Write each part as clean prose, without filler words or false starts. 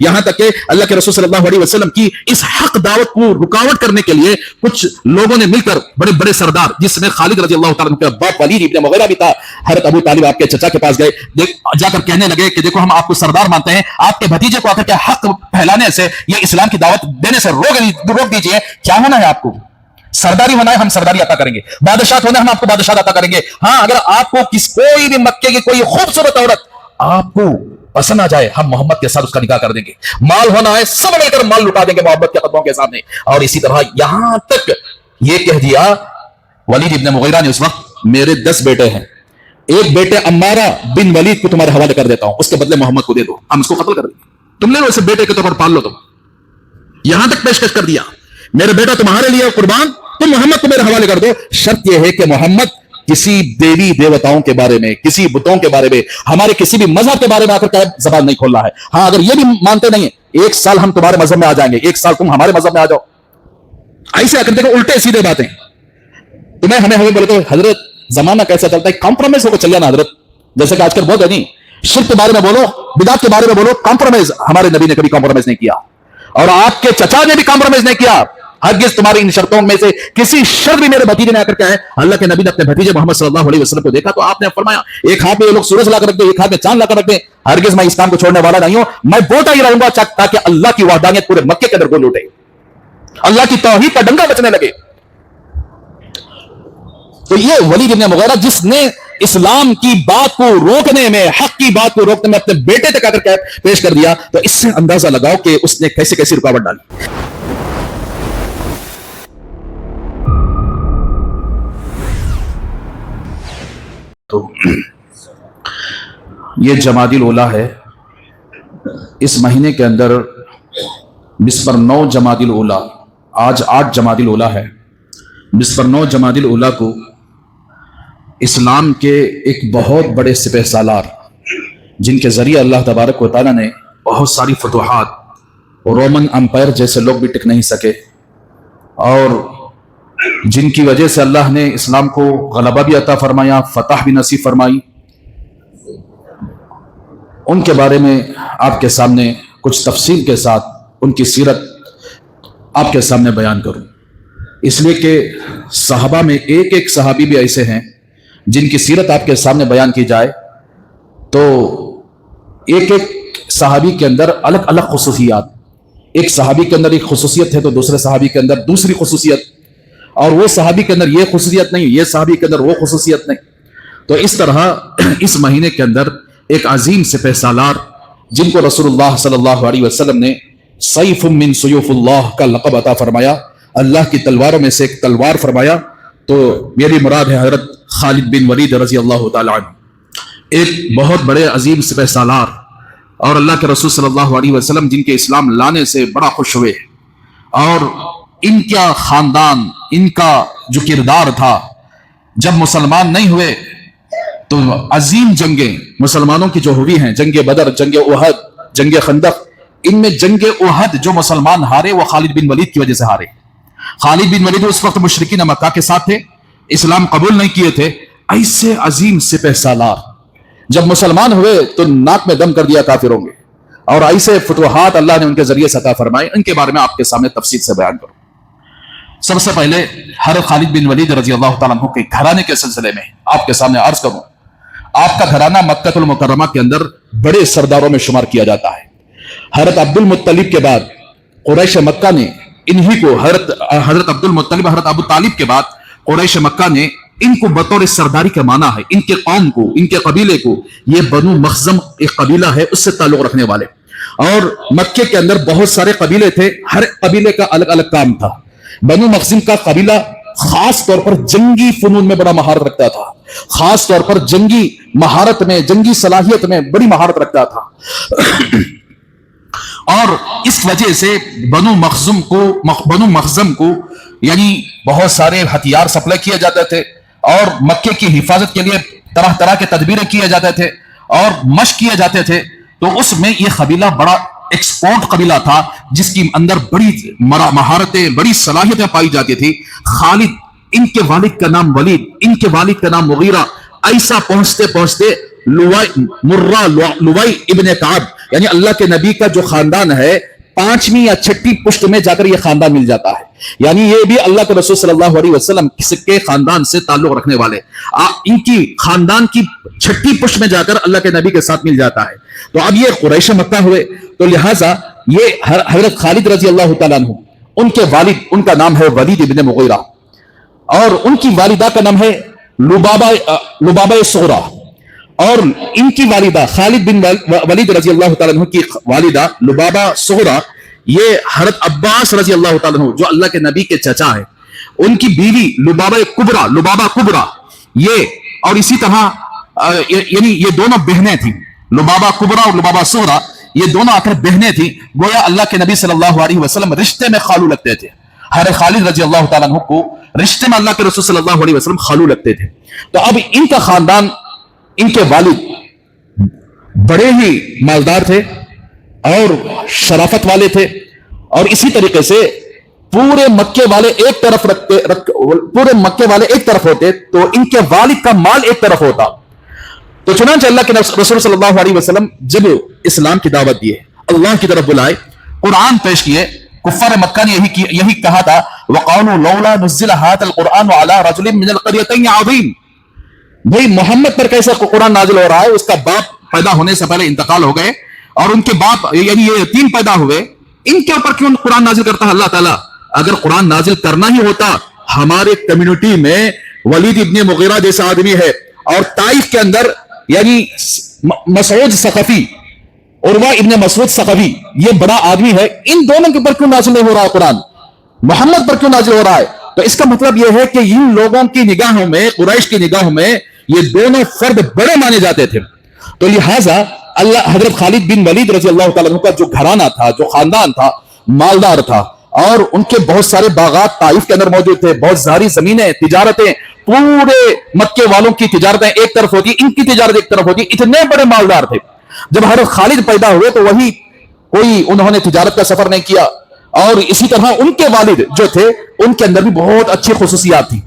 یہاں تک کہ اللہ کے رسول صلی اللہ علیہ وسلم کی اس حق دعوت کو رکاوٹ کرنے کے لیے کچھ لوگوں نے مل کر بڑے بڑے سردار، جس میں خالد رضی اللہ تعالیٰ عنہ کا باپ ولید ابن مغیرہ بھی تھا، حضرت ابو طالب آپ کے چچا کے پاس گئے، جا کر کہنے لگے کہ دیکھو ہم آپ کو سردار مانتے ہیں، آپ کے بھتیجے کو آ کر کے حق پھیلانے سے، یہ اسلام کی دعوت دینے سے روک دیجیے، کیا ہونا ہے آپ کو؟ سرداری ہونا ہے، ہم سرداری عطا کریں گے، بادشاہ ہونا ہے، ہم آپ کو بادشاہ عطا کریں گے، ہاں اگر آپ کو کوئی بھی مکے کی کوئی خوبصورت عورت آپ کو پسند آ جائے، ہم محمد کے ساتھ اس کا نکاح کر دیں گے، مال ہونا ہے سب مل کر مال لٹا دیں گے محمد کے قدموں کے سامنے۔ اور اسی طرح یہاں تک یہ کہہ دیا ولید ابن مغیرہ نے اس وقت، میرے 10 بیٹے ہیں، ایک بیٹے عمارہ بن ولید کو تمہارے حوالے کر دیتا ہوں، اس کے بدلے محمد کو دے دو، ہم اس کو قتل کر دیں گے، تم لے لو اسے بیٹے کے طور پر پال لو، تم یہاں تک پیشکش کر دیا، میرے بیٹا تمہارے لیے قربان، تم محمد کو میرے حوالے کر دو، شرط یہ ہے کہ محمد کسی دیوی دیوتاؤں کے بارے میں، کسی بتوں کے بارے میں، ہمارے کسی بھی مذہب کے بارے میں آ کر زبان نہیں کھولنا ہے، ہاں اگر یہ بھی مانتے نہیں ہیں 1 سال ہم تمہارے مذہب میں آ جائیں گے، 1 سال تم ہمارے مذہب میں آ جاؤ، ایسے آ کر دیکھو الٹے سیدھے باتیں، تمہیں ہمیں بولے تو حضرت زمانہ کیسا چلتا ہے، کمپرومائز ہو کر چل جانا حضرت، جیسے کہ آج کل بہت ہے نہیں، شرک کے بارے میں بولو، بدعت کے بارے میں بولو، کمپرومائز، ہمارے نبی نے کبھی کمپرومائز نہیں کیا، اور آپ کے چچا نے بھی کمپرومائز نہیں کیا، ہرگز تمہاری ان شرطوں میں سے کسی شرط بھی میرے بھتیجے نے آ کر کیا ہے، اللہ کے نبی نے اپنے بھتیجے محمد صلی اللہ علیہ وسلم کو دیکھا تو آپ نے فرمایا ایک ہاتھ میں یہ لوگ سورج لا کر رکھ دیں، ایک ہاتھ میں چاند لا کر رکھ دیں، ہرگز میں اس کام کو چھوڑنے والا نہیں ہوں، میں بولتا ہی رہوں گا تاکہ اللہ کی وحدانیت پورے مکے کے اندر گونج اٹھے، اللہ کی توحید کا ڈنگا بچنے لگے۔ تو یہ ولید ابن مغیرہ جس نے اسلام کی بات کو روکنے میں، حق کی بات کو روکنے میں اپنے بیٹے تک آ کر پیش کر دیا، تو اس سے اندازہ لگاؤ کہ اس نے کیسے کیسی رکاوٹ ڈالی۔ تو یہ جمادی الاولیٰ ہے، اس مہینے کے اندر بسپر 9 جمادی الاولیٰ، آج 8 جمادی الاولیٰ ہے، بسپر 9 جمادی الاولیٰ کو اسلام کے ایک بہت بڑے سپہ سالار، جن کے ذریعے اللہ تبارک و تعالیٰ نے بہت ساری فتوحات، رومن امپائر جیسے لوگ بھی ٹک نہیں سکے، اور جن کی وجہ سے اللہ نے اسلام کو غلبہ بھی عطا فرمایا، فتح بھی نصیب فرمائی، ان کے بارے میں آپ کے سامنے کچھ تفصیل کے ساتھ ان کی سیرت آپ کے سامنے بیان کروں، اس لیے کہ صحابہ میں ایک ایک صحابی بھی ایسے ہیں جن کی سیرت آپ کے سامنے بیان کی جائے تو ایک ایک صحابی کے اندر الگ الگ خصوصیات، ایک صحابی کے اندر ایک خصوصیت ہے تو دوسرے صحابی کے اندر دوسری خصوصیت، اور وہ صحابی کے اندر یہ خصوصیت نہیں، یہ صحابی کے اندر وہ خصوصیت نہیں، تو اس طرح اس مہینے کے اندر ایک عظیم سپہ سالار جن کو رسول اللہ صلی اللہ علیہ وسلم نے سیف من سیوف اللہ کا لقب عطا فرمایا، اللہ کی تلواروں میں سے ایک تلوار فرمایا، تو میری مراد ہے حضرت خالد بن ولید رضی اللہ تعالیٰ عنہ، ایک بہت بڑے عظیم سپہ سالار، اور اللہ کے رسول صلی اللہ علیہ وسلم جن کے اسلام لانے سے بڑا خوش ہوئے، اور ان کا خاندان، ان کا جو کردار تھا، جب مسلمان نہیں ہوئے تو عظیم جنگیں مسلمانوں کی جو ہوئی ہیں، جنگ بدر، جنگ احد، جنگ خندق، ان میں جنگ احد جو مسلمان ہارے وہ خالد بن ولید کی وجہ سے ہارے۔ خالد بن ولید اس وقت مشرکین مکہ کے ساتھ تھے، اسلام قبول نہیں کیے تھے، ایسے عظیم سپہ سالار جب مسلمان ہوئے تو ناک میں دم کر دیا کافروں کے، اور ایسے فتوحات اللہ نے ان کے ذریعے سے عطا فرمائے، ان کے بارے میں آپ کے سامنے تفصیل سے بیان کروں۔ سب سے پہلے حضرت خالد بن ولید رضی اللہ تعالیٰ عنہ کے گھرانے کے سلسلے میں آپ کے سامنے عرض کروں، آپ کا گھرانہ مکہ المکرمہ کے اندر بڑے سرداروں میں شمار کیا جاتا ہے۔ حضرت عبد المطلب کے بعد قریش مکہ نے انہی کو، حضرت عبد المطلب، حضرت ابو طالب کے بعد قریش مکہ نے ان کو بطور سرداری کا مانا ہے، ان کے قوم کو، ان کے قبیلے کو، یہ بنو مخزم ایک قبیلہ ہے، اس سے تعلق رکھنے والے، اور مکے کے اندر بہت سارے قبیلے تھے، ہر قبیلے کا الگ الگ کام تھا۔ بنو مخزم کا قبیلہ خاص طور پر جنگی فنون میں بڑا مہارت رکھتا تھا، خاص طور پر جنگی مہارت میں، جنگی صلاحیت میں بڑی مہارت رکھتا تھا، اور اس وجہ سے بنو مخزم کو یعنی بہت سارے ہتھیار سپلائی کیے جاتے تھے، اور مکے کی حفاظت کے لیے طرح طرح کے تدبیریں کیے جاتے تھے اور مشق کیے جاتے تھے، تو اس میں یہ قبیلہ بڑا ایکسپورٹ قبیلہ تھا، جس کی اندر بڑی مہارتیں، بڑی صلاحیتیں پائی جاتی تھی۔ خالد، ان کے والد کا نام ولید، ان کے والد کا نام مغیرہ، ایسا پہنچتے پہنچتے مرہ لوائی ابن کعب، یعنی اللہ کے نبی کا جو خاندان ہے 5ویں یا 6ٹھی پشت میں جا کر یہ خاندان مل جاتا ہے، یعنی یہ بھی اللہ کے رسول صلی اللہ علیہ وسلم کے خاندان سے تعلق رکھنے والے، ان کی خاندان کی 6ٹھی پشت میں جا کر اللہ کے نبی کے ساتھ مل جاتا ہے۔ تو اب یہ قریش مکہ ہوئے، تو لہٰذا یہ حضرت خالد رضی اللہ تعالیٰ عنہ، ان کے والد، ان کا نام ہے ولید ابن مغیرہ، اور ان کی والدہ کا نام ہے لبابہ صغرا، اور ان کی والدہ خالد بن ولید رضی اللہ تعالیٰ عنہ کی والدہ لبابہ صغرا، یہ حضرت عباس رضی اللہ تعالیٰ عنہ جو اللہ کے نبی کے چچا ہے، ان کی بیوی لبابہ کبرا یہ، اور اسی طرح یعنی یہ دونوں بہنیں تھیں، لبابہ کبرا اور لبابہ صغرا، یہ دونوں آخر بہنیں تھیں، گویا اللہ کے نبی صلی اللہ علیہ وسلم رشتے میں خالو لگتے تھے، حضرت خالد رضی اللہ تعالیٰ عنہ کو رشتے میں اللہ کے رسول صلی اللہ علیہ وسلم خالو لگتے تھے۔ تو اب ان کا خاندان، ان کے والد بڑے ہی مالدار تھے اور شرافت والے تھے، اور اسی طریقے سے پورے مکے والے ایک طرف ہوتے تو ان کے والد کا مال ایک طرف ہوتا۔ تو چنانچہ اللہ کے رسول صلی اللہ علیہ وسلم جب اسلام کی دعوت دیے، اللہ کی طرف بلائے، قرآن پیش کیے، کفار مکہ نے یہی کہا تھا، وَقَالُوا لَوْلَا نُزِّلَ هَذَا الْقُرْآنُ عَلَىٰ رَجُلٍ مِّنَ الْقَرْيَتَيْنِ عَظِيمٍ، بھئی محمد پر کیسے قرآن نازل ہو رہا ہے؟ اس کا باپ پیدا ہونے سے پہلے انتقال ہو گئے، اور ان کے باپ یعنی یہ یتیم پیدا ہوئے، ان کے اوپر کیوں قرآن نازل کرتا ہے اللہ تعالیٰ؟ اگر قرآن نازل کرنا ہی ہوتا، ہمارے کمیونٹی میں ولید ابن مغیرہ جیسا آدمی ہے، اور طائف کے اندر یعنی مسعود ثقفی، عروہ ابن مسعود ثقفی، یہ بڑا آدمی ہے، ان دونوں کے اوپر کیوں نازل نہیں ہو رہا ہے قرآن؟ محمد پر کیوں نازل ہو رہا ہے؟ تو اس کا مطلب یہ ہے کہ ان لوگوں کی نگاہوں میں، قریش کی نگاہوں میں، یہ دونوں فرد بڑے مانے جاتے تھے۔ تو لہٰذا حضرت خالد بن ولید رضی اللہ تعالیٰ عنہ کا جو گھرانہ تھا، جو خاندان تھا، مالدار تھا، اور ان کے بہت سارے باغات طائف کے اندر موجود تھے، بہت ساری زمینیں، تجارتیں، پورے مکے والوں کی تجارتیں ایک طرف ہوتی، ان کی تجارت ایک طرف ہوتی، اتنے بڑے مالدار تھے۔ جب حضرت خالد پیدا ہوئے تو وہی انہوں نے تجارت کا سفر نہیں کیا، اور اسی طرح ان کے والد جو تھے ان کے اندر بھی بہت اچھی خصوصیات تھی،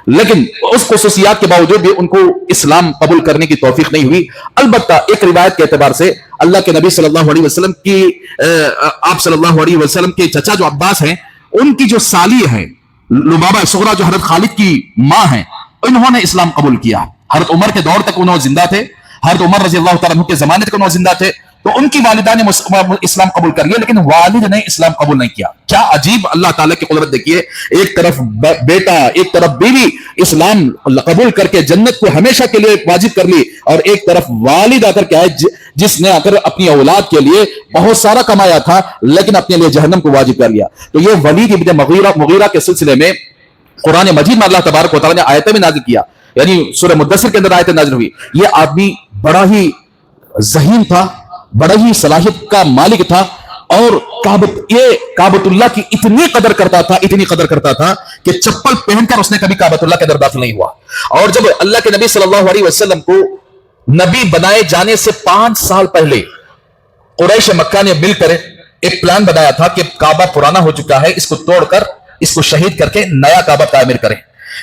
لیکن اس خصوصیات کے باوجود بھی ان کو اسلام قبول کرنے کی توفیق نہیں ہوئی۔ البتہ ایک روایت کے اعتبار سے اللہ کے نبی صلی اللہ علیہ وسلم کی آپ صلی اللہ علیہ وسلم کے چچا جو عباس ہیں، ان کی جو سالی ہے لبابہ صغرا جو حضرت خالد کی ماں ہیں، انہوں نے اسلام قبول کیا۔ حضرت عمر کے دور تک انہوں زندہ تھے، حضرت عمر رضی اللہ تعالیٰ عنہ کے زمانے تک انہوں زندہ تھے، تو ان کی والدہ نے اسلام قبول کر لیا، لیکن والد نے اسلام قبول نہیں کیا۔ کیا عجیب اللہ تعالیٰ کی قدرت دیکھیے، ایک طرف بیٹا، ایک طرف بیوی اسلام قبول کر کے جنت کو ہمیشہ کے لیے واجب کر لی، اور ایک طرف والد آ کر کیا ہے جس نے آ کر اپنی اولاد کے لیے بہت سارا کمایا تھا لیکن اپنے لیے جہنم کو واجب کر لیا۔ تو یہ ولید ابن مغیرہ کے سلسلے میں قرآن مجید میں اللہ تبارک و تعالیٰ نے آیتیں بھی نازل کیا، یعنی سورہ مدثر کے اندر آیتیں نازل ہوئی۔ یہ آدمی بڑا ہی ذہین تھا، بڑا ہی صلاحیت کا مالک تھا، اور کعبۃ اللہ کی اتنی قدر کرتا تھا کہ چپل پہن کر اس نے کبھی کعبۃ اللہ کے اندر داخل نہیں ہوا۔ اور جب اللہ کے نبی صلی اللہ علیہ وسلم کو نبی بنائے جانے سے 5 سال پہلے قریش مکہ نے مل کر ایک پلان بنایا تھا کہ کعبہ پرانا ہو چکا ہے، اس کو توڑ کر، اس کو شہید کر کے نیا کعبہ تعمیر کریں،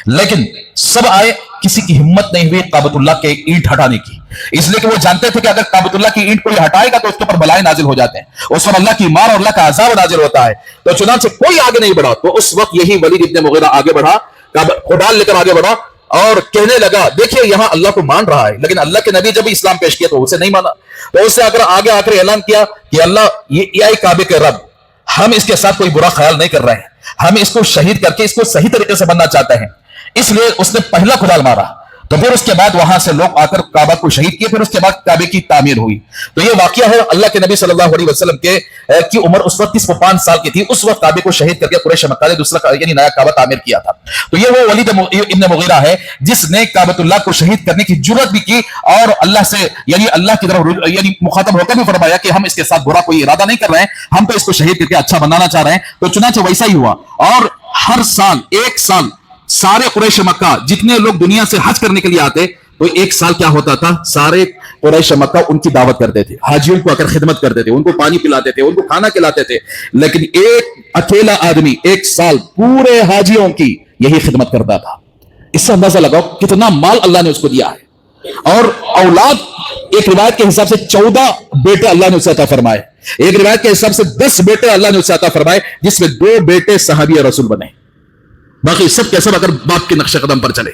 لیکن سب آئے، کسی کی ہمت نہیں ہوئی کعبۃ اللہ کے اینٹ ہٹانے کی، اس لیے کہ وہ جانتے تھے کہ اگر کعبۃ اللہ کی اینٹ کوئی ہٹائے گا تو اس کے اوپر بلائیں نازل ہو جاتے ہیں، اس پر اللہ کی مار اور اللہ کا عذاب نازل ہوتا ہے۔ تو چنانچہ کوئی آگے نہیں بڑھا، تو اس وقت یہی ولید ابن مغیرہ آگے بڑھا، کھوڈال لے کر آگے بڑھا، اور کہنے لگا دیکھیے یہاں اللہ کو مان رہا ہے، لیکن اللہ کے نبی جب اسلام پیش کیا تو اسے نہیں مانا، تو اس سے آگے آ کر اعلان کیا کہ اللہ یہ کعبے کے رب، ہم اس کے ساتھ کوئی برا خیال نہیں کر رہے ہیں، ہم اس کو شہید کر کے اس کو صحیح طریقے سے بننا چاہتے ہیں، اس لیے اس نے پہلا کھدال مارا، تو پھر اس کے بعد وہاں سے لوگ آ کر کعبہ کو شہید کیے، پھر اس کے بعد کعبے کی تعمیر ہوئی۔ تو یہ واقعہ ہے اللہ کے نبی صلی اللہ علیہ وسلم کی عمر اس وقت 5 سال کی تھی، اس وقت کعبے کو شہید کر کے قریش مکہ نے دوسرا یعنی نیا کعبہ تعمیر کیا تھا۔ تو یہ وہ ولید ابن مغیرہ ہے جس نے کعبۃ اللہ کو شہید کرنے کی جرأت بھی کی، اور اللہ سے یعنی اللہ کی طرف یعنی مخاطب ہو کر بھی فرمایا کہ ہم اس کے ساتھ برا کوئی ارادہ نہیں کر رہے ہیں، ہم تو اس کو شہید کر کے اچھا بنانا چاہ رہے ہیں۔ تو چنانچہ ویسا ہی ہوا، اور ہر سال 1 سال سارے قریش مکہ جتنے لوگ دنیا سے حج کرنے کے لیے آتے، تو 1 سال کیا ہوتا تھا، سارے قریش مکہ ان کی دعوت کرتے تھے، حاجیوں کو آ کر خدمت کرتے تھے، ان کو پانی پلاتے تھے، ان کو کھانا کھلاتے تھے، لیکن ایک اکیلا آدمی 1 سال پورے حاجیوں کی یہی خدمت کرتا تھا۔ اس سے اندازہ لگاؤ کتنا مال اللہ نے اس کو دیا ہے، اور اولاد ایک روایت کے حساب سے 14 بیٹے اللہ نے اسے عطا فرمائے, ایک روایت کے حساب سے 10 بیٹے اللہ نے اسے عطا فرمائے, جس میں 2 بیٹے صحابی رسول بنے, باقی سب کے سب اگر باپ کے نقش قدم پر چلے.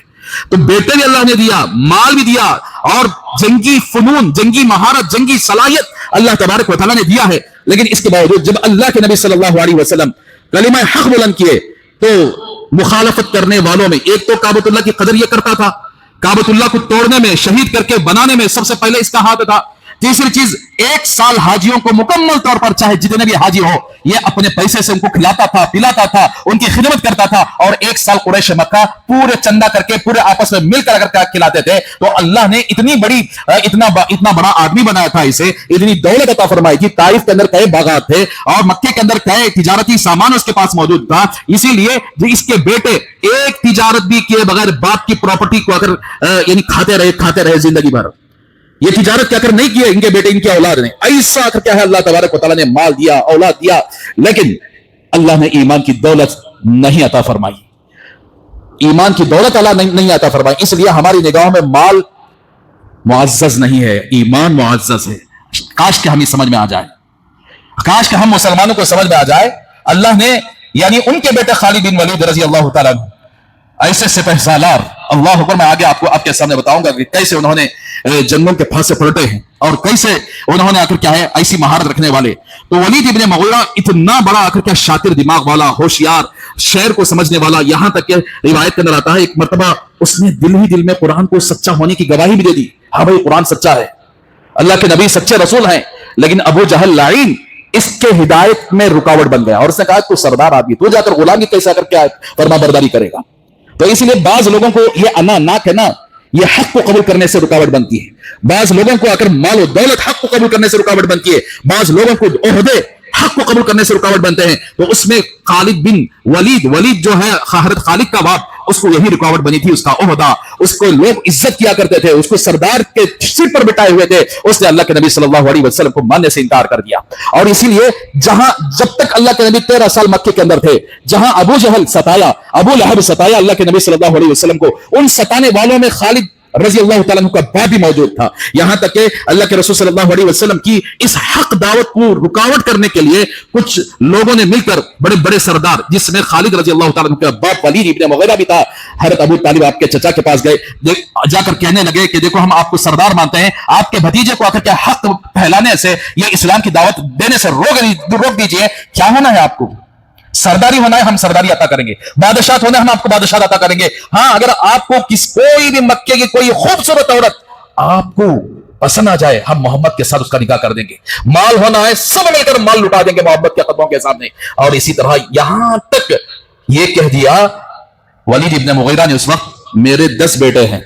تو بیٹے بھی اللہ نے دیا, مال بھی دیا, اور جنگی فنون, جنگی مہارت, جنگی صلاحیت اللہ تبارک و تعالیٰ نے دیا ہے. لیکن اس کے باوجود جب اللہ کے نبی صلی اللہ علیہ وسلم کلمہ حق بلند کیے تو مخالفت کرنے والوں میں ایک تو کعبۃ اللہ کی قدر یہ کرتا تھا, کعبۃ اللہ کو توڑنے میں, شہید کر کے بنانے میں سب سے پہلے اس کا ہاتھ تھا. تیسری چیز, 1 سال حاجیوں کو مکمل طور پر, چاہے جتنے بھی حاجی ہو, یہ اپنے پیسے سے ان کو کھلاتا تھا, پلاتا تھا, ان کی خدمت کرتا تھا. اور 1 سال قریش مکہ پورے چندہ کر کے پورے آپس میں مل کر اگر کھلاتے تھے تو اللہ نے اتنی بڑی اتنا بڑا آدمی بنایا تھا, اسے اتنی دولت عطا فرمائی تھی. طائف کے اندر کئی باغات تھے اور مکے کے اندر کئی تجارتی سامان اس کے پاس موجود تھا. اسی لیے اس کے بیٹے ایک تجارت بھی کیے بغیر باپ کی پراپرٹی کو اگر یعنی کھاتے رہے زندگی بھر, یہ تجارت کیا کر نہیں کیے ان کے بیٹے, ان کی اولاد نے. ایسا آخر کیا ہے, اللہ تبارک و تعالیٰ نے مال دیا, اولاد دیا, لیکن اللہ نے ایمان کی دولت نہیں عطا فرمائی, ایمان کی دولت اللہ نہیں عطا فرمائی. اس لیے ہماری نگاہوں میں مال معزز نہیں ہے, ایمان معزز ہے. کاش کہ ہمیں سمجھ میں آ جائے, کاش کہ ہم مسلمانوں کو سمجھ میں آ جائے. اللہ نے یعنی ان کے بیٹے خالد بن ولید رضی اللہ تعالیٰ ایسے سپہ سالار, اللہ اکبر, میں آگے آپ کے سامنے بتاؤں گا کہ کیسے انہوں نے جنگوں کے پھانسے پلٹے ہیں اور کیسے انہوں نے آخر کیا ہے ایسی مہارت رکھنے والے. تو ولید ابن مغیرہ اتنا بڑا آخر کیا شاطر دماغ والا, ہوشیار, شعر کو سمجھنے والا, یہاں تک کہ روایت کے اندر آتا ہے ایک مرتبہ اس نے دل ہی دل میں قرآن کو سچا ہونے کی گواہی بھی دے دی. ہاں بھائی قرآن سچا ہے, اللہ کے نبی سچے رسول ہیں. لیکن ابو جہل لعین اس کے ہدایت میں رکاوٹ بن گیا اور اس نے کہا تو سردار آدمی, تو جا کر غلامی کیسا کر کے فرما برداری کرے گا. تو اس لیے بعض لوگوں کو یہ انا ناک ہے نا, یہ حق کو قبول کرنے سے رکاوٹ بنتی ہے. بعض لوگوں کو اگر مال و دولت حق کو قبول کرنے سے رکاوٹ بنتی ہے, بعض لوگوں کو عہدے حق کو قبول کرنے سے رکاوٹ بنتے ہیں. تو اس میں خالد بن ولید جو ہے حضرت خالد کا باپ, اس کو یہی رکاوٹ بنی تھی, اس کا عہدہ. اس کو لوگ عزت کیا کرتے تھے, اس کو سردار کے سر پر بٹھائے ہوئے تھے. اس نے اللہ کے نبی صلی اللہ علیہ وسلم کو ماننے سے انکار کر دیا. اور اسی لیے جب تک اللہ کے نبی 13 سال مکے کے اندر تھے, جہاں ابو جہل ستایا, ابو لہب ستایا اللہ کے نبی صلی اللہ علیہ وسلم کو, ان ستانے والوں میں خالد رضی اللہ تعالیٰ عنہ کا باپ بھی موجود تھا. یہاں تک کہ اللہ کے رسول صلی اللہ علیہ وسلم کی اس حق دعوت کو رکاوٹ کرنے کے لیے کچھ لوگوں نے مل کر, بڑے بڑے سردار, جس میں خالد رضی اللہ تعالیٰ عنہ کا باپ ولید ابن مغیرہ بھی تھا, حضرت ابو طالب آپ کے چچا کے پاس گئے, جا کر کہنے لگے کہ دیکھو ہم آپ کو سردار مانتے ہیں, آپ کے بھتیجے کو آ کر کیا حق پھیلانے سے یا اسلام کی دعوت دینے سے روک دیجئے. کیا ہونا ہے آپ کو؟ سرداری ہونا ہے, ہم سرداری عطا کریں گے. بادشاہت ہونا ہے, ہم آپ کو بادشاہت عطا کریں گے. ہاں اگر آپ کو کوئی بھی مکے کی کوئی خوبصورت عورت آپ کو پسند آ جائے, ہم محمد کے ساتھ اس کا نکاح کر دیں گے. مال ہونا ہے, سب مل کر مال لٹا دیں گے محمد کے قدموں کے سامنے. اور اسی طرح یہاں تک یہ کہہ دیا ولید ابن مغیرہ نے اس وقت, میرے 10 بیٹے ہیں,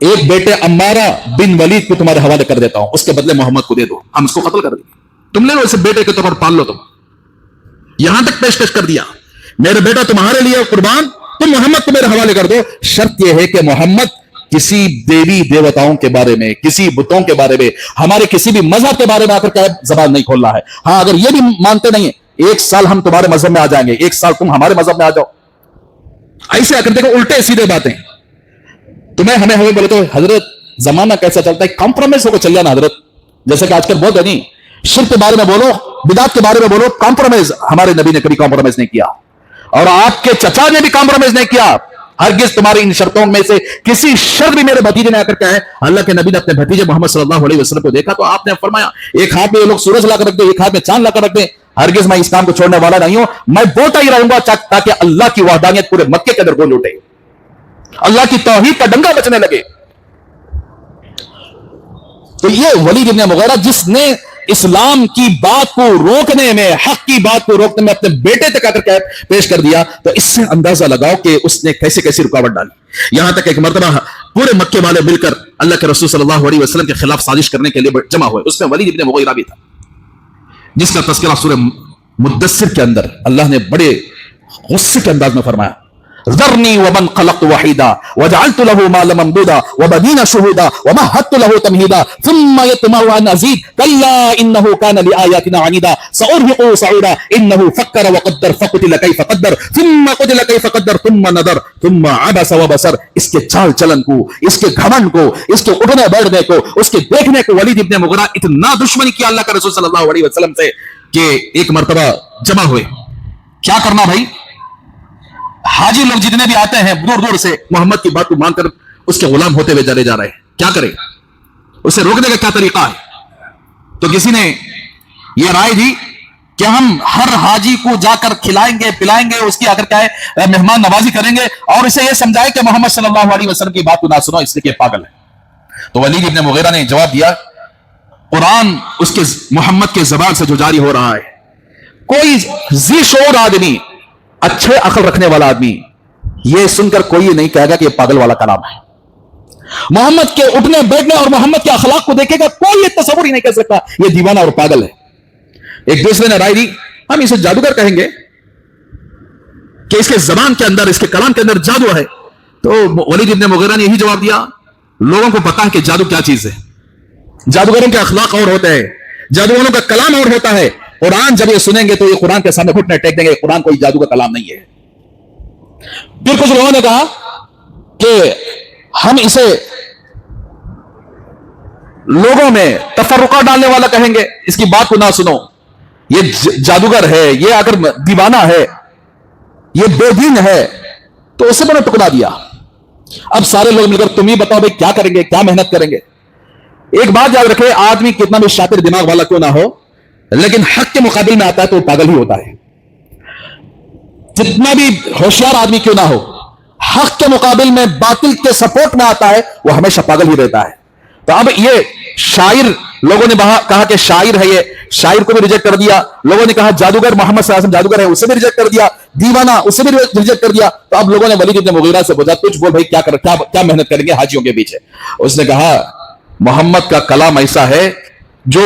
ایک بیٹے عمارہ بن ولید کو تمہارے حوالے کر دیتا ہوں, اس کے بدلے محمد کو دے دو, ہم اس کو قتل کر دیں گے, تم لے لو اسے بیٹے کے طور پر پال لو. تم یہاں تک پیشکش کر دیا, میرے بیٹا تمہارے لیے قربان, تم محمد کو میرے حوالے کر دو. شرط یہ ہے کہ محمد کسی دیوی دیوتاؤں کے بارے میں, کسی بتوں کے بارے میں, ہمارے کسی بھی مذہب کے بارے میں آ کر کیا زبان نہیں کھول رہا ہے. ہاں اگر یہ بھی مانتے نہیں ہیں, 1 سال ہم تمہارے مذہب میں آ جائیں گے, 1 سال تم ہمارے مذہب میں آ جاؤ. ایسے آ کر دیکھو الٹے سیدھے باتیں. ہمیں بولے تو حضرت زمانہ کیسا چلتا ہے, کمپرومائز ہو کے چل جانا حضرت. جیسے کہ آج کل بہت ہے نہیں, شرک کے بارے میں بولو, بدعت کے بارے میں بولو, کمپرومائز. ہمارے نبی نے کبھی کمپرومائز نہیں کیا, اور آپ کے چچا نے بھی کمپرومائز نہیں کیا. ہرگز تمہاری ان شرطوں میں سے کسی شرط بھی میرے بھتیجے نے آ کر کیا ہے, اللہ کے نبی نے اپنے بھتیجے محمد صلی اللہ علیہ وسلم کو دیکھا تو آپ نے فرمایا, ایک ہاتھ میں یہ لوگ سورج لا کر رکھ دیں, ایک ہاتھ میں چاند لا کر رکھ دیں, ہرگز میں اس کام کو چھوڑنے والا نہیں ہوں, میں بولتا ہی رہوں گا تاکہ اللہ کی وحدانیت پورے مکے کے اندر گونج اٹھے, اللہ کی توحید کا ڈنگا بچنے لگے. تو یہ ولید ابن مغیرہ جس نے اسلام کی بات کو روکنے میں, حق کی بات کو روکنے میں اپنے بیٹے تک آ کر پیش کر دیا, تو اس سے اندازہ لگاؤ کہ اس نے کیسے کیسی رکاوٹ ڈالی. یہاں تک ایک مرتبہ پورے مکے والے مل کر اللہ کے رسول صلی اللہ علیہ وسلم کے خلاف سازش کرنے کے لیے جمع ہوئے. اس میں ولید ابن مغیرہ بھی تھا, جس کا تذکرہ سورہ مدثر کے اندر اللہ نے بڑے غصے کے انداز میں فرمایا. ذرنی ومن خلقت وحیدا وجعلت له مالا ممدودا وبنین شهودا ومهدت له تمهیدا ثم يطمع ان ازید کلا انه كان لآیاتنا عنیدا سأرهقه صعودا انه فکر وقدر فقتل کیف قدر ثم قتل کیف قدر ثم نظر ثم عبس وبصر. اس کے چال چلن کو، اس کے گھمنڈ کو، اس کے اٹھنے بیٹھنے کو، اس کے دیکھنے کو ولید ابن مغیرہ اتنا دشمنی کیا اللہ کا رسول صلی اللہ علیہ وسلم سے کہ ایک مرتبہ جمع ہوئے. کیا کرنا بھائی؟ حاجی لوگ جتنے بھی آتے ہیں دور دور سے محمد کی بات کو مان کر اس کے غلام ہوتے ہوئے چلے جا رہے ہیں. کیا کریں؟ اسے روکنے کا کیا طریقہ ہے؟ تو کسی نے یہ رائے دی کہ ہم ہر حاجی کو جا کر کھلائیں گے پلائیں گے، اس کی اگر کیا ہے مہمان نوازی کریں گے اور اسے یہ سمجھائے کہ محمد صلی اللہ علیہ وسلم کی بات کو نہ سنو اس لیے کہ پاگل ہے. تو ولید ابن مغیرہ نے جواب دیا، قرآن اس کے محمد کے زبان سے جو جاری ہو رہا ہے، کوئی ذی شعور آدمی، اچھے عقل رکھنے والا آدمی یہ سن کر کوئی نہیں کہے گا کہ یہ پاگل والا کلام ہے. محمد کے اٹھنے بیٹھنے اور محمد کے اخلاق کو دیکھے گا کوئی یہ تصور ہی نہیں کر سکتا یہ دیوانہ اور پاگل ہے. ایک دوسرے نے رائے دی ہم اسے جادوگر کہیں گے کہ اس کے زبان کے اندر، اس کے کلام کے اندر جادو ہے. تو ولید ابن مغیرہ نے یہی جواب دیا، لوگوں کو پتا ہے کہ جادو کیا چیز ہے، جادوگروں کے اخلاق اور ہوتے ہیں، جادوگروں کا کلام اور ہوتا ہے. قرآن جب یہ سنیں گے تو یہ قرآن کے سامنے گھٹنے ٹیک دیں گے، قرآن کوئی جادو کا کلام نہیں ہے. پھر کچھ لوگوں نے کہا کہ ہم اسے لوگوں میں تفرقہ ڈالنے والا کہیں گے، اس کی بات کو نہ سنو، یہ جادوگر ہے، یہ اگر دیوانہ ہے، یہ بے دین ہے. تو اسے میں نے ٹکڑا دیا. اب سارے لوگ مل کر تم ہی بتاؤ بھائی کیا کریں گے، کیا محنت کریں گے. ایک بات یاد رکھے، آدمی کتنا بھی شاطر دماغ والا کیوں نہ ہو لیکن حق کے مقابل میں آتا ہے تو وہ پاگل ہی ہوتا ہے. جتنا بھی ہوشیار آدمی کیوں نہ ہو، حق کے مقابل میں باطل کے سپورٹ میں آتا ہے وہ ہمیشہ پاگل ہی رہتا ہے. تو اب یہ شاعر، لوگوں نے کہا کہ شاعر ہے، یہ شاعر کو بھی ریجیکٹ کر دیا. لوگوں نے کہا جادوگر، محمد صلی اللہ علیہ وسلم جادوگر ہے، اسے بھی ریجیکٹ کر دیا. دیوانہ، اسے بھی ریجیکٹ کر دیا. تو اب لوگوں نے ولید ابن مغیرہ سے پوچھا کچھ بول بھائی کیا محنت کریں گے حاجیوں کے پیچھے. اس نے کہا محمد کا کلام ایسا ہے جو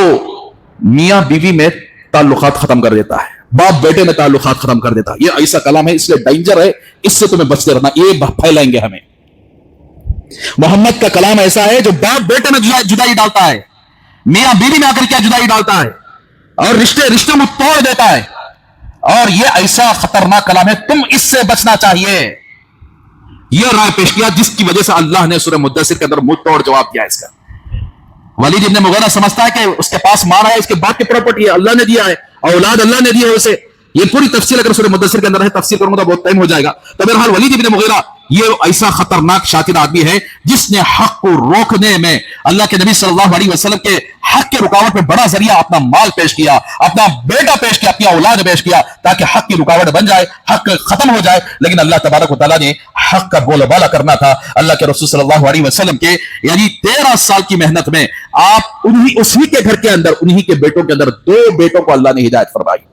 میاں بیوی میں تعلقات ختم کر دیتا ہے، باپ بیٹے میں تعلقات ختم کر دیتا ہے. یہ ایسا کلام ہے، اس لیے ڈینجر ہے، اس سے تمہیں بچتے رہنا، یہ پھیلائیں گے ہمیں. محمد کا کلام ایسا ہے جو باپ بیٹے میں جدائی ڈالتا ہے، میاں بیوی میں آ کر کیا جدائی ڈالتا ہے اور رشتے میں توڑ دیتا ہے. اور یہ ایسا خطرناک کلام ہے، تم اس سے بچنا چاہیے. یہ رائے پیش کیا جس کی وجہ سے اللہ نے سورہ مدثر کے اندر منہ توڑ جواب دیا اس کا. ولید ابن مغیرہ سمجھتا ہے کہ اس کے پاس مال ہے، اس کے باپ کی پراپرٹی ہے، اللہ نے دیا ہے، اولاد اللہ نے دی ہے اسے. یہ پوری تفصیل اگر سورہ مدثر کے اندر ہے، تفصیل کروں گا بہت ٹائم ہو جائے گا. تو بہرحال ولید ابن مغیرہ یہ ایسا خطرناک شاطر آدمی ہے جس نے حق کو روکنے میں اللہ کے نبی صلی اللہ علیہ وسلم کے حق کے رکاوٹ میں بڑا ذریعہ اپنا مال پیش کیا، اپنا بیٹا پیش کیا، اپنی اولاد پیش کیا تاکہ حق کی رکاوٹ بن جائے، حق ختم ہو جائے. لیکن اللہ تبارک و تعالیٰ نے حق کا بولا بالا کرنا تھا. اللہ کے رسول صلی اللہ علیہ وسلم کے یعنی 13 سال کی محنت میں آپ اسی کے گھر کے اندر، انہی کے بیٹوں کے اندر 2 بیٹوں کو اللہ نے ہدایت فرمائی.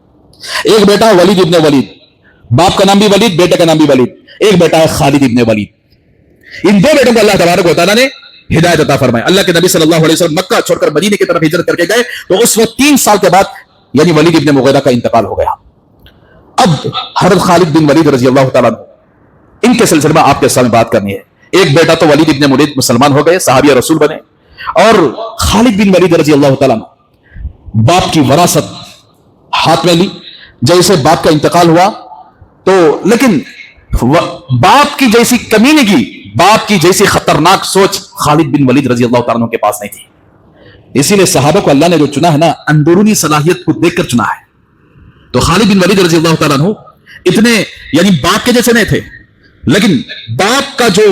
ایک بیٹا ولید ابن ولید، باپ کا نام بھی ولید، بیٹے کا نام بھی ولید. ایک بیٹا ہے خالد ابن ولید. ان 2 بیٹوں کو اللہ تبارک و تعالیٰ نے ہدایت عطا فرمائی. اللہ کے نبی صلی اللہ علیہ وسلم مکہ چھوڑ کر مدینے کی طرف ہجرت کر کے گئے تو اس وقت 3 سال کے بعد یعنی ولید ابن مغیرہ کا انتقال ہو گیا. اب حضرت خالد بن ولید رضی اللہ تعالیٰ ان کے سلسلے میں آپ کے سامنے بات کرنی ہے. ایک بیٹا تو ولید ابن ولید مسلمان ہو گئے، صحابی رسول بنے، اور خالد بن ولید رضی اللہ تعالیٰ باپ کی وراثت ہاتھ میں لی. جیسے باپ کا انتقال ہوا تو لیکن باپ کی جیسی کمینگی، باپ کی جیسی خطرناک سوچ خالد بن ولید رضی اللہ تعالیٰ کے پاس نہیں تھی. اسی لیے صحابہ کو اللہ نے جو چنا ہے نا، اندرونی صلاحیت کو دیکھ کر چنا ہے. تو خالد بن ولید رضی اللہ تعالیٰ اتنے یعنی باپ کے جیسے نہیں تھے، لیکن باپ کا جو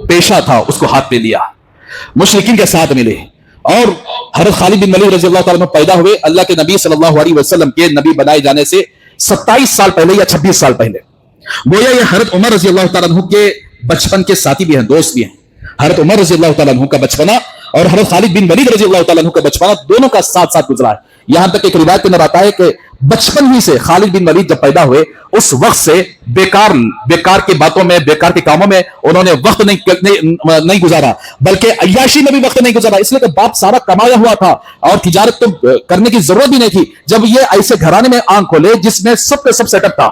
پیشہ تھا اس کو ہاتھ پہ لیا، مشرکین کے ساتھ ملے اور حضرت خالد بن ولید رضی اللہ تعالیٰ پیدا ہوئے اللہ کے نبی صلی اللہ علیہ وسلم کے نبی بنائے جانے سے 27 سال پہلے یا 26 سال پہلے. گویا یہ حضرت عمر رضی اللہ تعالیٰ عنہ کے بچپن کے ساتھی بھی ہیں، دوست بھی ہیں. حضرت عمر رضی اللہ تعالیٰ عنہ کا بچپنا اور حضرت خالد بن ولید رضی اللہ تعالیٰ عنہ کا بچپنا دونوں کا ساتھ ساتھ گزرا ہے. یہاں تک ایک روایت کے اندر آتا ہے کہ بچپن ہی سے خالد بن ولید جب پیدا ہوئے اس وقت سے بیکار کی باتوں میں، بیکار کے کاموں میں انہوں نے وقت نہیں گزارا، بلکہ عیاشی میں بھی وقت نہیں گزارا. اس لیے کہ باپ سارا کمایا ہوا تھا اور تجارت تو کرنے کی ضرورت بھی نہیں تھی. جب یہ ایسے گھرانے میں آنکھ کھولے جس میں سب کے سب سیٹ اپ تھا،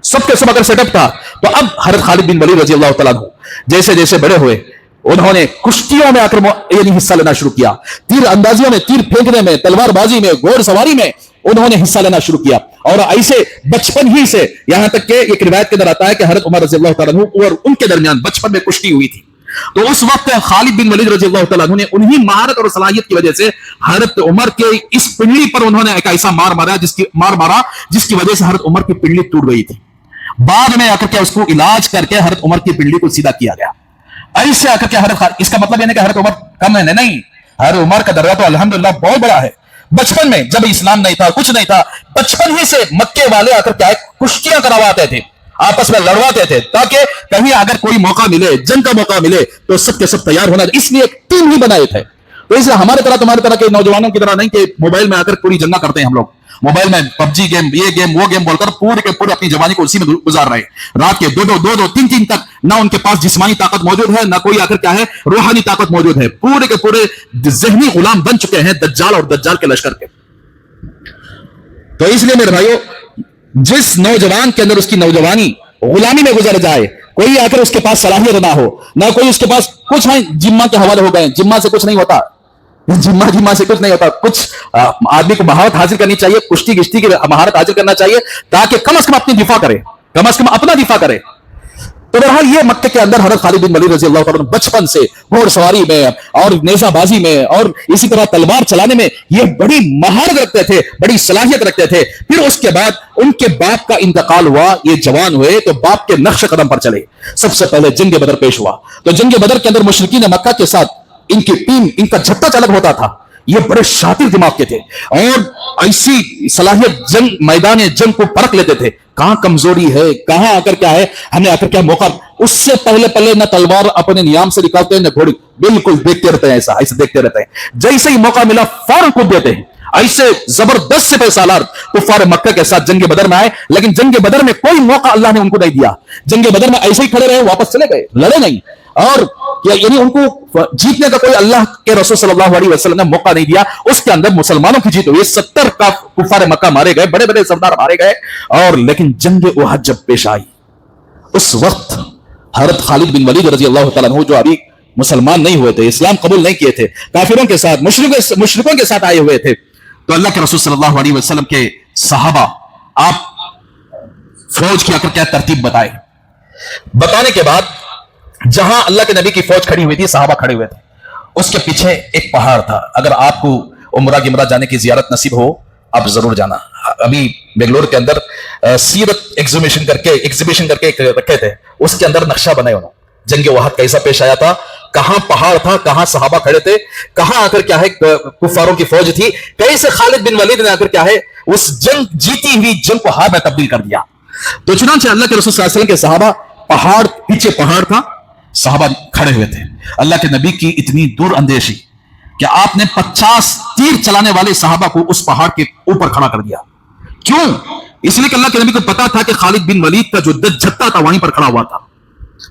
سب کے سب اگر سیٹ اپ تھا تو اب حضرت خالد بن ولید رضی اللہ تعالیٰ عنہ جیسے جیسے بڑے ہوئے انہوں نے کشتیوں میں آکر یعنی حصہ لینا شروع کیا، تیر اندازیوں میں، تیر پھینکنے میں، تلوار بازی میں، گھوڑ سواری میں انہوں نے حصہ لینا شروع کیا. اور ایسے بچپن ہی سے، یہاں تک کہ ایک روایت کے اندر آتا ہے کہ حضرت عمر رضی اللہ تعالیٰ عنہ اور ان کے درمیان بچپن میں کشتی ہوئی تھی. تو اس وقت خالد بن ولید رضی اللہ تعالیٰ عنہ نے انہی مہارت اور صلاحیت کی وجہ سے حضرت عمر کے اس پنڈلی پر انہوں نے ایک ایسا مار مارا جس کی وجہ سے حضرت عمر کی پنڈلی ٹوٹ گئی تھی. بعد میں آ کر کے اس کو علاج کر کے حضرت عمر کی پنڈلی کو سیدھا کیا گیا. ایسے آ کر کے اس کا مطلب یہ نہیں کہ حضرت عمر کم ہے، نہیں، حضرت عمر کا درجہ تو الحمدللہ بہت بڑا ہے. بچپن میں جب اسلام نہیں تھا، کچھ نہیں تھا، بچپن ہی سے مکے والے آ کر کے کشتیاں کرواتے تھے، آپس میں لڑواتے تھے تاکہ کہیں اگر کوئی موقع ملے، جنگ کا موقع ملے تو سب کے سب تیار ہونا. اس لیے ایک ٹیم ہی بنائے تھے. تو اس لیے ہمارے طرح تمہارے طرح کے نوجوانوں کی طرح نہیں کہ موبائل میں آ کر پوری جنگا کرتے ہیں. ہم لوگ موبائل میں پب جی گیم، یہ گیم، وہ گیم بول کر پورے کے پورے اپنی جوانی کو اسی میں گزار رہے ہیں. رات کے دو تین تک نہ ان کے پاس جسمانی طاقت موجود ہے، نہ کوئی آخر کیا ہے روحانی طاقت موجود ہے. پورے کے پورے ذہنی غلام بن چکے ہیں دجال اور دجال کے لشکر کے. تو اس لیے میرے بھائیو، جس نوجوان کے اندر اس کی نوجوانی غلامی میں گزر جائے، کوئی آ کر اس کے پاس صلاحیت نہ ہو، نہ کوئی اس کے پاس کچھ ہے، جمعہ کے حوالے ہو گئے. جمعہ سے کچھ نہیں ہوتا، جمعہ سے کچھ نہیں ہوتا. کچھ آدمی کو مہارت حاصل کرنی چاہیے، کشتی گشتی کی مہارت حاصل کرنا چاہیے تاکہ کم از کم اپنی دفاع کرے، کم از کم اپنا دفاع کرے. تو بہرحال یہ مکے کے اندر حضرت خالد بن ولید رضی اللہ تعالیٰ بچپن سے گھوڑ سواری میں اور نیزہ بازی میں اور اسی طرح تلوار چلانے میں یہ بڑی مہارت رکھتے تھے، بڑی صلاحیت رکھتے تھے. پھر اس کے بعد ان کے باپ کا انتقال ہوا، یہ جوان ہوئے تو باپ کے نقش قدم پر چلے. سب سے پہلے جنگ بدر پیش ہوا. تو جنگ بدر کے اندر مشرکین مکہ کے ساتھ ان کی ٹیم، ان کا جھٹا چلک ہوتا تھا. یہ بڑے شاطر دماغ کے تھے اور ایسی صلاحیت جنگ میدان جنگ کو پرکھ لیتے تھے، کہاں کمزوری ہے، کہاں آ کر کیا ہے، ہمیں آ کر کیا موقع. اس سے پہلے نہ تلوار اپنے نیام سے نکالتے ہیں، نہ گھوڑی، بالکل دیکھتے رہتے ہیں، ایسے دیکھتے رہتے ہیں. جیسے ہی موقع ملا فوراً کود دیتے ہیں. ایسے زبردست سے سالار کفار مکہ کے ساتھ جنگ بدر میں آئے، لیکن جنگ بدر میں کوئی موقع اللہ نے ان کو نہیں دیا. جنگ بدر میں ایسے ہی کھڑے رہے، واپس چلے گئے، لڑے نہیں. اور یعنی ان کو جیتنے کا کوئی اللہ کے رسول صلی اللہ علیہ وسلم نے موقع نہیں دیا. اس کے اندر مسلمانوں کی جیت ہوئی، 70 کا کفار مکہ مارے گئے، بڑے بڑے سردار مارے گئے. اور لیکن جنگ احد جب پیش آئی، اس وقت حضرت خالد بن ولید رضی اللہ تعالیٰ عنہ جو ابھی مسلمان نہیں ہوئے تھے، اسلام قبول نہیں کیے تھے، کافروں کے ساتھ مشرکوں کے ساتھ آئے ہوئے تھے. تو اللہ کے رسول صلی اللہ علیہ وسلم کے صحابہ آپ فوج کی کیا ترتیب بتائے. بتانے کے بعد جہاں اللہ کے نبی کی فوج کھڑی ہوئی تھی، صحابہ کھڑے ہوئے تھے، اس کے پیچھے ایک پہاڑ تھا. اگر آپ کو عمرہ گمرہ جانے کی زیارت نصیب ہو، آپ ضرور جانا. ابھی بنگلور کے اندر سیرت ایگزیبیشن کر کے رکھے تھے، اس کے اندر نقشہ بنائے انہوں. جنگ احد کیسا پیش آیا تھا، کہاں پہاڑ تھا، کہاں صحابہ کھڑے تھے، کہاں آ کر کیا ہے کفاروں کی فوج تھی، کیسے خالد بن ولید نے آ کر کیا ہے اس جنگ جیتی ہوئی جنگ کو ہار میں تبدیل کر دیا. تو چنانچہ اللہ کے رسول صلی اللہ علیہ وسلم کے صحابہ، پہاڑ پیچھے پہاڑ تھا، صحابہ کھڑے ہوئے تھے. اللہ کے نبی کی اتنی دور اندیشی کہ آپ نے 50 تیر چلانے والے صحابہ کو اس پہاڑ کے اوپر کھڑا کر دیا. کیوں؟ اس لیے کہ اللہ کے نبی کو پتا تھا کہ خالد بن ولید کا جو جھٹا تھا وہیں پر کھڑا ہوا تھا،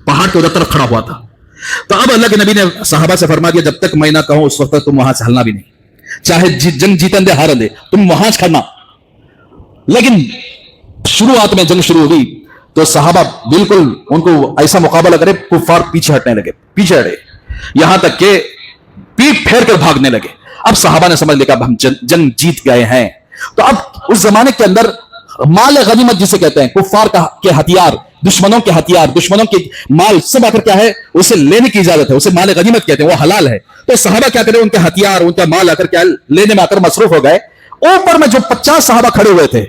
پہاڑ کے ادھر طرف کھڑا ہوا تھا. تو اب اللہ کے نبی نے صحابہ سے فرما دیا، جب تک میں نہ کہوں اس وقت تم وہاں سے ہلنا بھی نہیں، چاہے جنگ جیتن دے ہارن دے، تم وہاں سے کھڑنا. لیکن شروعات میں جنگ شروع ہوئی تو صحابہ بالکل ان کو ایسا مقابلہ کرے، کفار پیچھے ہٹنے لگے، پیچھے ہٹے، یہاں تک کہ پیٹ پھیر کر بھاگنے لگے. اب صحابہ نے سمجھ لیا اب ہم جنگ جیت گئے ہیں. تو اب اس زمانے کے اندر مال غنیمت جسے کہتے ہیں، کفار کے ہتھیار، دشمنوں کے ہتھیار، دشمنوں کے مال سب آ کر کیا ہے اسے لینے کی اجازت ہے، اسے مال غنیمت کہتے ہیں، وہ حلال ہے. تو صحابہ کیا کرے، ان کے ہتھیار، ان کا مال آ کر کیا لینے میں آ کر مصروف ہو گئے. اوپر میں جو 50 صحابہ کھڑے ہوئے تھے،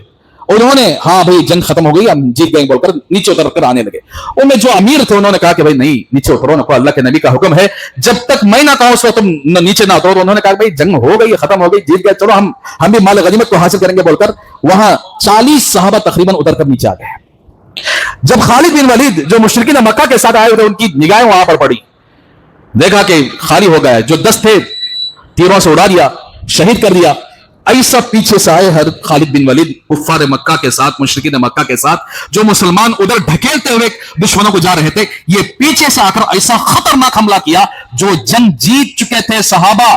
انہوں نے ہاں بھائی جنگ ختم ہو گئی، ہم جیت گئے بول کر نیچے اتر کر آنے لگے. ان میں جو امیر تھے انہوں نے کہا کہ بھائی نہیں، نیچے اترو نہ، اللہ کے نبی کا حکم ہے، جب تک میں نہ کہوں اس وقت تم نیچے نہ اترو. انہوں نے کہا بھائی جنگ ہو گئی، ختم ہو گئی، جیت گئے، چلو ہم بھی مال غنیمت کو حاصل کریں گے بول کر وہاں 40 صحابہ تقریباً اتر کر نیچے آ گئے. جب خالد بن ولید جو مشرکین مکہ کے ساتھ آئے ہوئے، ان کی نگاہیں وہاں پر پڑی، دیکھا کہ خالی ہو گیا، جو 10 تھے تیروں سے اڑا دیا، شہید کر دیا. ایسا پیچھے سے آئے حضرت خالد بن ولید کفار مکہ کے ساتھ، مشرکین مکہ کے ساتھ، جو مسلمان ادھر ڈھکیلتے ہوئے دشمنوں کو جا رہے تھے، یہ پیچھے سے آ کر ایسا خطرناک حملہ کیا. جو جنگ جیت چکے تھے صحابہ